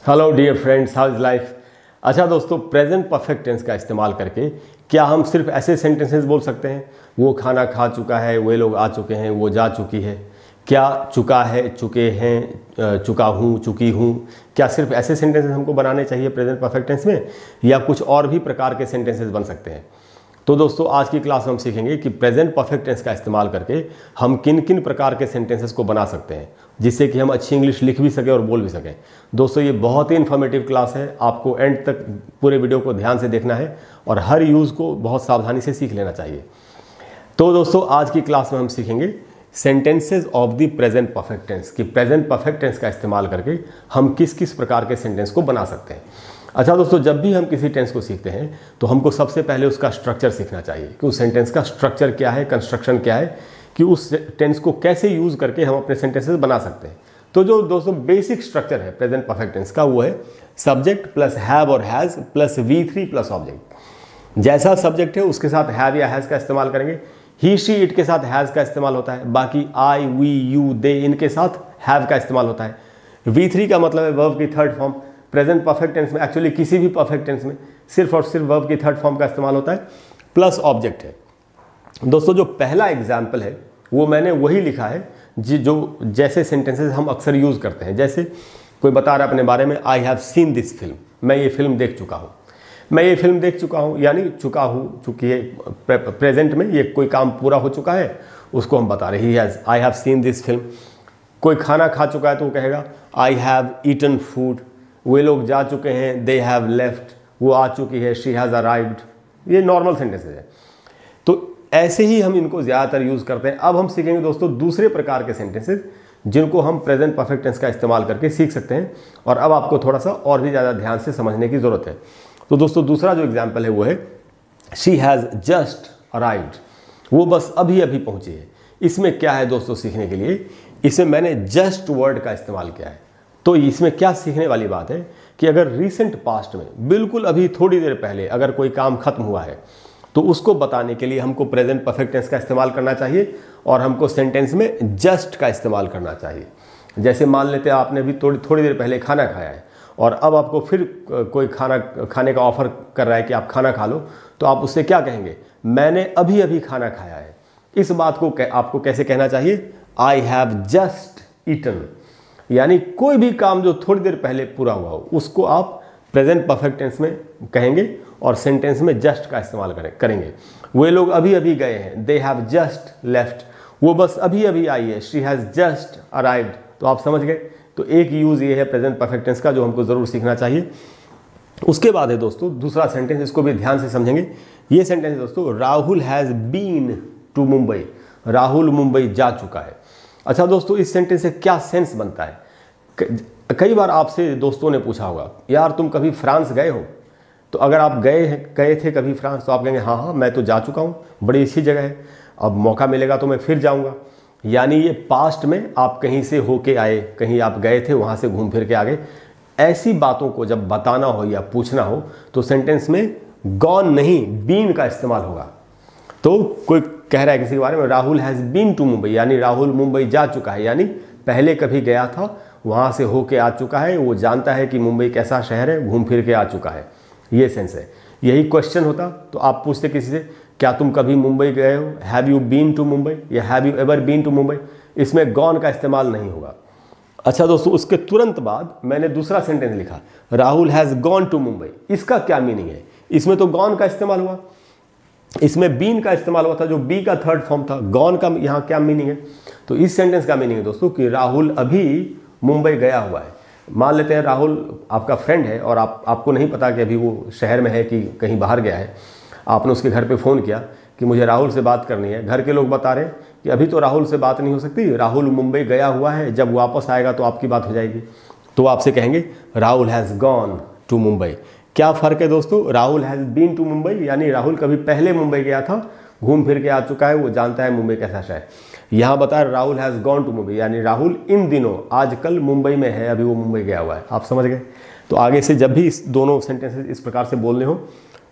Hello dear friends, how is life. अच्छा दोस्तों, present perfect tense का इस्तेमाल करके क्या हम सिर्फ ऐसे सेंटेंसेस बोल सकते हैं, वो खाना खा चुका है, वे लोग आ चुके हैं, वो जा चुकी है, क्या चुका है, चुके हैं, चुका हूँ, चुकी हूँ, क्या सिर्फ ऐसे सेंटेंसेस हमको बनाने चाहिए प्रेजेंट परफेक्ट टेंस में, या कुछ और भी प्रकार के सेंटेंसेस बन सकते हैं? तो दोस्तों आज की क्लास में हम सीखेंगे कि प्रेजेंट परफेक्ट टेंस का इस्तेमाल करके हम किन किन प्रकार के सेंटेंसेस को बना सकते हैं जिससे कि हम अच्छी इंग्लिश लिख भी सकें और बोल भी सकें। दोस्तों ये बहुत ही इन्फॉर्मेटिव क्लास है, आपको एंड तक पूरे वीडियो को ध्यान से देखना है और हर यूज़ को बहुत सावधानी से सीख लेना चाहिए। तो दोस्तों आज की क्लास में हम सीखेंगे sentences of the present perfect tense, कि प्रेजेंट परफेक्ट टेंस का इस्तेमाल करके हम किस किस प्रकार के सेंटेंस को बना सकते हैं। अच्छा दोस्तों, जब भी हम किसी टेंस को सीखते हैं तो हमको सबसे पहले उसका स्ट्रक्चर सीखना चाहिए कि उस सेंटेंस का स्ट्रक्चर क्या है, कंस्ट्रक्शन क्या है, कि उस टेंस को कैसे यूज़ करके हम अपने सेंटेंसेस बना सकते हैं। तो जो दोस्तों बेसिक स्ट्रक्चर है प्रेजेंट परफेक्ट टेंस का, वो है सब्जेक्ट प्लस हैव और has plus V3 plus object. जैसा सब्जेक्ट है उसके साथ हैव या हैज़ का इस्तेमाल करेंगे, ही शी इट के साथ हैज़ का इस्तेमाल होता है, बाकी आई वी यू दे इनके साथ हैव का इस्तेमाल होता है। V3 का मतलब है वर्ब की third form. Present perfect tense में, एक्चुअली किसी भी परफेक्ट टेंस में सिर्फ और सिर्फ वर्ब की थर्ड फॉर्म का इस्तेमाल होता है, प्लस ऑब्जेक्ट है। दोस्तों जो पहला एग्जाम्पल है वो मैंने वही लिखा है जो जैसे सेंटेंसेस हम अक्सर यूज़ करते हैं। जैसे कोई बता रहा है अपने बारे में, I have seen this film, मैं ये फिल्म देख चुका हूँ। मैं ये फिल्म देख चुका हूँ यानी चुका हूँ, चूँकि ये प्रेजेंट में ये कोई काम पूरा हो चुका है उसको हम बता रहे हैं, I have seen this film. कोई खाना खा चुका है तो वो कहेगा आई हैव ईटन फूड। वे लोग जा चुके हैं, दे हैव लेफ्ट। वो आ चुकी है, शी हैज़ अराइव्ड। ये नॉर्मल सेंटेंसेस है। तो ऐसे ही हम इनको ज़्यादातर यूज़ करते हैं। अब हम सीखेंगे दोस्तों दूसरे प्रकार के सेंटेंसेस जिनको हम प्रेजेंट परफेक्ट टेंस का इस्तेमाल करके सीख सकते हैं, और अब आपको थोड़ा सा और भी ज़्यादा ध्यान से समझने की ज़रूरत है। तो दोस्तों दूसरा जो एग्जाम्पल है वो है शी हैज़ जस्ट अराइव्ड, वो बस अभी अभी पहुँची है। इसमें क्या है दोस्तों सीखने के लिए, इसमें मैंने जस्ट वर्ड का इस्तेमाल किया है। तो इसमें क्या सीखने वाली बात है कि अगर रिसेंट पास्ट में, बिल्कुल अभी थोड़ी देर पहले अगर कोई काम खत्म हुआ है तो उसको बताने के लिए हमको प्रेजेंट परफेक्ट टेंस का इस्तेमाल करना चाहिए और हमको सेंटेंस में जस्ट का इस्तेमाल करना चाहिए। जैसे मान लेते हैं आपने अभी थोड़ी देर पहले खाना खाया है और अब आपको फिर कोई खाना खाने का ऑफर कर रहा है कि आप खाना खा लो, तो आप उससे क्या कहेंगे, मैंने अभी अभी खाना खाया है। इस बात को आपको कैसे कहना चाहिए, आई हैव जस्ट ईटन। यानी कोई भी काम जो थोड़ी देर पहले पूरा हुआ हो उसको आप प्रेजेंट परफेक्ट टेंस में कहेंगे और सेंटेंस में जस्ट का इस्तेमाल करेंगे। वे लोग अभी अभी गए हैं, दे हैव जस्ट लेफ्ट। वो बस अभी अभी आई है, शी हैज़ जस्ट अराइव्ड। तो आप समझ गए। तो एक यूज़ ये है प्रेजेंट परफेक्ट टेंस का जो हमको ज़रूर सीखना चाहिए। उसके बाद है दोस्तों दूसरा सेंटेंस, इसको भी ध्यान से समझेंगे। ये सेंटेंस है दोस्तों, Rahul has been to Mumbai. Rahul Mumbai जा चुका है। अच्छा दोस्तों, इस सेंटेंस से क्या सेंस बनता है? कई बार आपसे दोस्तों ने पूछा होगा, यार तुम कभी फ्रांस गए हो? तो अगर आप गए थे कभी फ्रांस तो आप कहेंगे हाँ हाँ मैं तो जा चुका हूँ, बड़ी अच्छी जगह है, अब मौका मिलेगा तो मैं फिर जाऊँगा। यानी ये पास्ट में आप कहीं से होके आए, कहीं आप गए थे, वहाँ से घूम फिर के आ गए। ऐसी बातों को जब बताना हो या पूछना हो तो सेंटेंस में गॉन नहीं, बीन का इस्तेमाल होगा। तो कोई कह रहा है किसी के बारे में, Rahul has been to Mumbai, यानी राहुल मुंबई जा चुका है, यानी पहले कभी गया था, वहाँ से होके आ चुका है, वो जानता है कि मुंबई कैसा शहर है, घूम फिर के आ चुका है। ये सेंस है। यही क्वेश्चन होता तो आप पूछते किसी से, क्या तुम कभी मुंबई गए हो, have you been to Mumbai या have you ever been to Mumbai. इसमें गॉन का इस्तेमाल नहीं होगा। अच्छा दोस्तों, उसके तुरंत बाद मैंने दूसरा सेंटेंस लिखा, Rahul has gone to Mumbai. इसका क्या मीनिंग है? इसमें तो गॉन का इस्तेमाल हुआ, इसमें बीन का इस्तेमाल हुआ था जो बी का थर्ड फॉर्म था। गॉन का यहाँ क्या मीनिंग है? तो इस सेंटेंस का मीनिंग है दोस्तों कि राहुल अभी मुंबई गया हुआ है। मान लेते हैं राहुल आपका फ्रेंड है और आपको नहीं पता कि अभी वो शहर में है कि कहीं बाहर गया है। आपने उसके घर पे फ़ोन किया कि मुझे राहुल से बात करनी है। घर के लोग बता रहे हैं कि अभी तो राहुल से बात नहीं हो सकती, राहुल मुंबई गया हुआ है, जब वापस आएगा तो आपकी बात हो जाएगी। तो आपसे कहेंगे Rahul has gone to Mumbai. क्या फ़र्क है दोस्तों, Rahul has been to Mumbai यानी राहुल कभी पहले मुंबई गया था, घूम फिर के आ चुका है, वो जानता है मुंबई कैसा शहर। यहाँ बताया Rahul has gone to Mumbai यानी राहुल इन दिनों आजकल मुंबई में है, अभी वो मुंबई गया हुआ है। आप समझ गए। तो आगे से जब भी इस दोनों सेंटेंसेस इस प्रकार से बोलने हो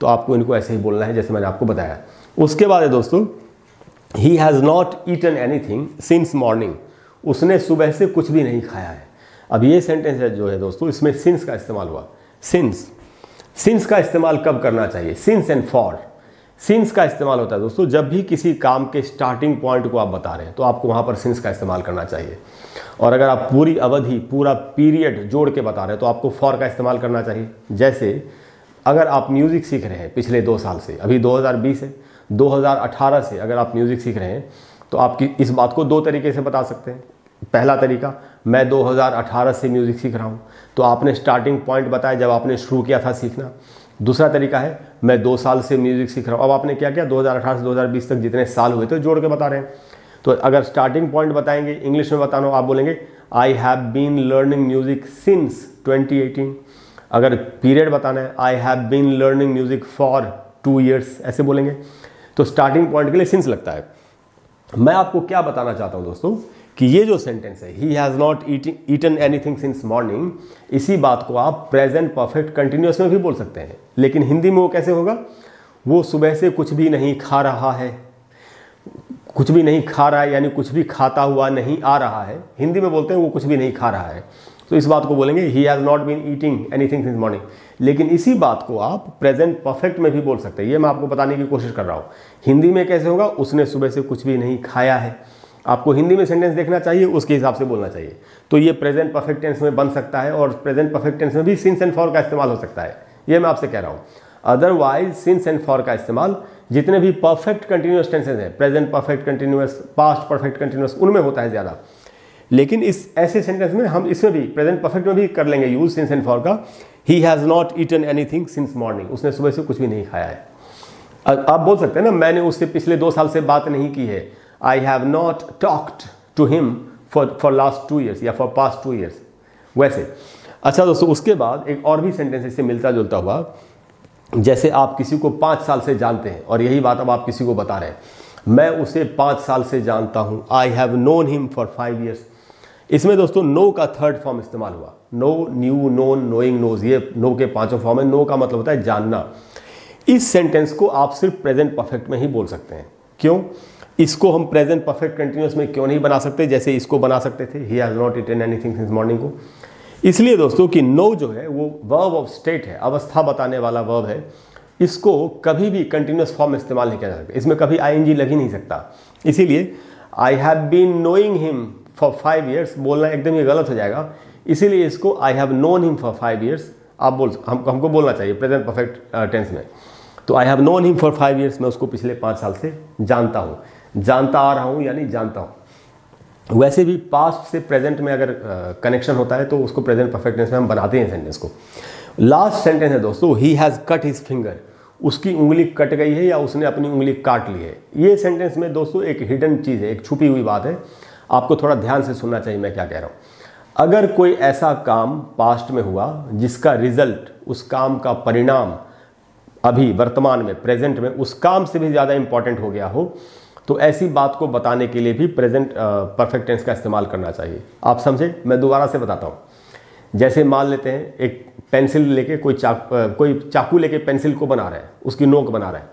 तो आपको इनको ऐसे ही बोलना है जैसे मैंने आपको बताया। उसके बाद है दोस्तों, he has not eaten anything since morning. उसने सुबह से कुछ भी नहीं खाया है। अब ये सेंटेंस है जो है दोस्तों, इसमें सिंस का इस्तेमाल हुआ। सिंस का इस्तेमाल कब करना चाहिए? Since and for. सिंस का इस्तेमाल होता है दोस्तों जब भी किसी काम के स्टार्टिंग पॉइंट को आप बता रहे हैं तो आपको वहाँ पर सिंस का इस्तेमाल करना चाहिए। और अगर आप पूरी अवधि, पूरा पीरियड जोड़ के बता रहे हैं तो आपको फॉर का इस्तेमाल करना चाहिए। जैसे अगर आप म्यूज़िक सीख रहे हैं पिछले 2 साल से, अभी 2020 है, 2018 से अगर आप म्यूज़िक सीख रहे हैं तो आपकी इस बात को 2 तरीके से बता सकते हैं। पहला तरीका, मैं 2018 से म्यूज़िक सीख रहा हूँ, तो आपने स्टार्टिंग पॉइंट बताया जब आपने शुरू किया था सीखना। दूसरा तरीका है, मैं 2 साल से म्यूज़िक सीख रहा हूँ। अब आपने क्या किया, 2018 से 2020 तक जितने साल हुए तो जोड़ के बता रहे हैं। तो अगर स्टार्टिंग पॉइंट बताएंगे, इंग्लिश में बताना हो, आप बोलेंगे I have been learning music since 2018। अगर पीरियड बताना है, I have been learning music for 2 years, ऐसे बोलेंगे। तो स्टार्टिंग पॉइंट के लिए सिंस लगता है। मैं आपको क्या बताना चाहता हूं दोस्तों कि ये जो सेंटेंस है, he has not eaten anything since morning, इसी बात को आप प्रेजेंट परफेक्ट कंटिन्यूअस में भी बोल सकते हैं। लेकिन हिंदी में वो कैसे होगा? वो सुबह से कुछ भी नहीं खा रहा है। कुछ भी नहीं खा रहा है यानी कुछ भी खाता हुआ नहीं आ रहा है। हिंदी में बोलते हैं वो कुछ भी नहीं खा रहा है, तो इस बात को बोलेंगे he has not been eating anything since morning. लेकिन इसी बात को आप प्रेजेंट परफेक्ट में भी बोल सकते हैं। ये मैं आपको बताने की कोशिश कर रहा हूँ। हिंदी में कैसे होगा? उसने सुबह से कुछ भी नहीं खाया है। आपको हिंदी में सेंटेंस देखना चाहिए, उसके हिसाब से बोलना चाहिए। तो ये प्रेजेंट परफेक्ट टेंस में बन सकता है और प्रेजेंट परफेक्ट टेंस में भी सिंस एंड फॉर का इस्तेमाल हो सकता है। ये मैं आपसे कह रहा हूँ। अदरवाइज सिंस एंड फॉर का इस्तेमाल जितने भी परफेक्ट कंटिन्यूअस टेंसेज हैं, present perfect continuous, past perfect continuous, उनमें होता है ज़्यादा। लेकिन इस ऐसे सेंटेंस में हम इसमें भी प्रेजेंट परफेक्ट में भी कर लेंगे यूज सिंस एंड फॉर का। He has not eaten anything since morning, उसने सुबह से कुछ भी नहीं खाया है। आप बोल सकते हैं ना, मैंने उससे पिछले 2 साल से बात नहीं की है। I have not talked to him for last 2 years या फॉर पास्ट 2 years, वैसे। अच्छा दोस्तों, उसके बाद एक और भी सेंटेंस इससे मिलता जुलता हुआ, जैसे आप किसी को 5 साल से जानते हैं और यही बात अब आप किसी को बता रहे हैं, मैं उसे 5 साल से जानता हूँ। I have known him for 5 years। इसमें दोस्तों नो का 3rd फॉर्म इस्तेमाल हुआ। Know, knew, known, knowing, knows, ये नो के 5 फॉर्म है। नो का मतलब होता है जानना। इस सेंटेंस को आप सिर्फ प्रेजेंट परफेक्ट में ही बोल सकते हैं। क्यों? इसको हम प्रेजेंट परफेक्ट कंटिन्यूअस में क्यों नहीं बना सकते जैसे इसको बना सकते थे, he has not eaten anything since morning को? इसलिए दोस्तों कि नो जो है वो वर्ब ऑफ स्टेट है, अवस्था बताने वाला वर्ब है। इसको कभी भी कंटिन्यूअस फॉर्म में इस्तेमाल नहीं किया जा सकता, इसमें कभी आईएनजी लग ही नहीं सकता। इसीलिए I have been knowing him for 5 years बोलना एकदम ही गलत हो जाएगा। इसीलिए इसको I have known him for 5 years आप हमको बोलना चाहिए प्रेजेंट परफेक्ट टेंस में। तो I have known him for 5 years, मैं उसको पिछले 5 साल से जानता हूँ। जानता आ रहा हूँ यानी जानता हूँ। वैसे भी पास्ट से प्रेजेंट में अगर कनेक्शन होता है तो उसको प्रेजेंट परफेक्ट टेंस में हम बनाते हैं सेंटेंस को। लास्ट सेंटेंस है दोस्तों, he has cut his finger, उसकी उंगली कट गई है या उसने अपनी उंगली काट ली है। ये सेंटेंस में दोस्तों एक हिडन चीज़ है, एक छुपी हुई बात है। आपको थोड़ा ध्यान से सुनना चाहिए मैं क्या कह रहा हूँ। अगर कोई ऐसा काम पास्ट में हुआ जिसका रिजल्ट, उस काम का परिणाम अभी वर्तमान में, प्रेजेंट में उस काम से भी ज़्यादा इंपॉर्टेंट हो गया हो, तो ऐसी बात को बताने के लिए भी प्रेजेंट परफेक्ट टेंस का इस्तेमाल करना चाहिए। आप समझे? मैं दोबारा से बताता हूँ। जैसे मान लेते हैं एक पेंसिल लेके कोई चाकू लेके पेंसिल को बना रहा है, उसकी नोक बना रहा है।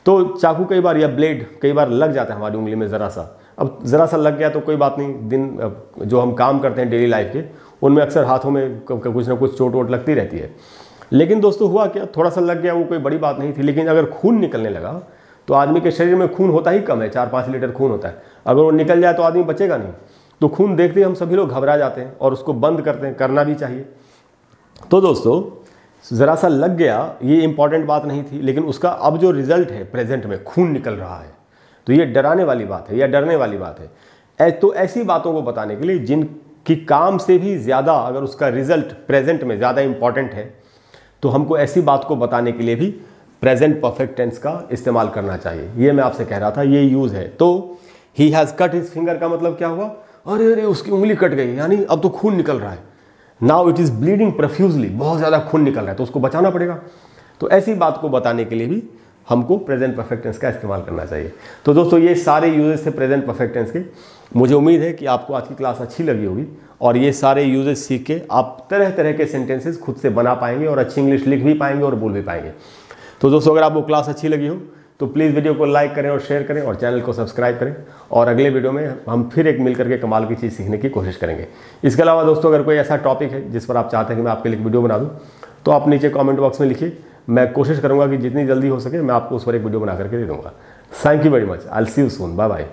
तो चाकू कई बार या ब्लेड कई बार लग जाता है हमारी उंगली में ज़रा सा। अब ज़रा सा लग गया तो कोई बात नहीं, दिन जो हम काम करते हैं डेली लाइफ के, उनमें अक्सर हाथों में कुछ ना कुछ चोट वोट लगती रहती है। लेकिन दोस्तों हुआ क्या, थोड़ा सा लग गया, वो कोई बड़ी बात नहीं थी। लेकिन अगर खून निकलने लगा तो आदमी के शरीर में खून होता ही कम है, 4-5 लीटर खून होता है। अगर वो निकल जाए तो आदमी बचेगा नहीं। तो खून देखते ही हम सभी लोग घबरा जाते हैं और उसको बंद करते हैं, करना भी चाहिए। तो दोस्तों ज़रा सा लग गया, ये इंपॉर्टेंट बात नहीं थी, लेकिन उसका अब जो रिजल्ट है प्रेजेंट में खून निकल रहा है, तो ये डराने वाली बात है या डरने वाली बात है। तो ऐसी बातों को बताने के लिए जिनकी काम से भी ज़्यादा अगर उसका रिजल्ट प्रेजेंट में ज़्यादा इंपॉर्टेंट है, तो हमको ऐसी बात को बताने के लिए भी प्रेजेंट परफेक्ट टेंस का इस्तेमाल करना चाहिए। ये मैं आपसे कह रहा था, ये यूज़ है। तो he has cut his finger का मतलब क्या हुआ? अरे अरे उसकी उंगली कट गई, यानी अब तो खून निकल रहा है। Now it is bleeding profusely, बहुत ज़्यादा खून निकल रहा है तो उसको बचाना पड़ेगा। तो ऐसी बात को बताने के लिए भी हमको प्रेजेंट परफेक्ट टेंस का इस्तेमाल करना चाहिए। तो दोस्तों ये सारे यूजेस थे प्रेजेंट परफेक्ट टेंस के। मुझे उम्मीद है कि आपको आज की क्लास अच्छी लगी होगी और ये सारे यूजेस सीख के आप तरह तरह के सेंटेंसेस खुद से बना पाएंगे और अच्छी इंग्लिश लिख भी पाएंगे और बोल भी पाएंगे। तो दोस्तों अगर आपको क्लास अच्छी लगी हो तो प्लीज़ वीडियो को लाइक करें और शेयर करें और चैनल को सब्सक्राइब करें। और अगले वीडियो में हम फिर एक मिल करके कमाल की चीज़ सीखने की कोशिश करेंगे। इसके अलावा दोस्तों, अगर कोई ऐसा टॉपिक है जिस पर आप चाहते हैं कि मैं आपके लिए वीडियो बना दूँ, तो आप नीचे कमेंट बॉक्स में लिखिए। मैं कोशिश करूँगा कि जितनी जल्दी हो सके मैं आपको उस पर एक वीडियो बना करके दे दूँगा। Thank you very much. I will see you soon. Bye bye.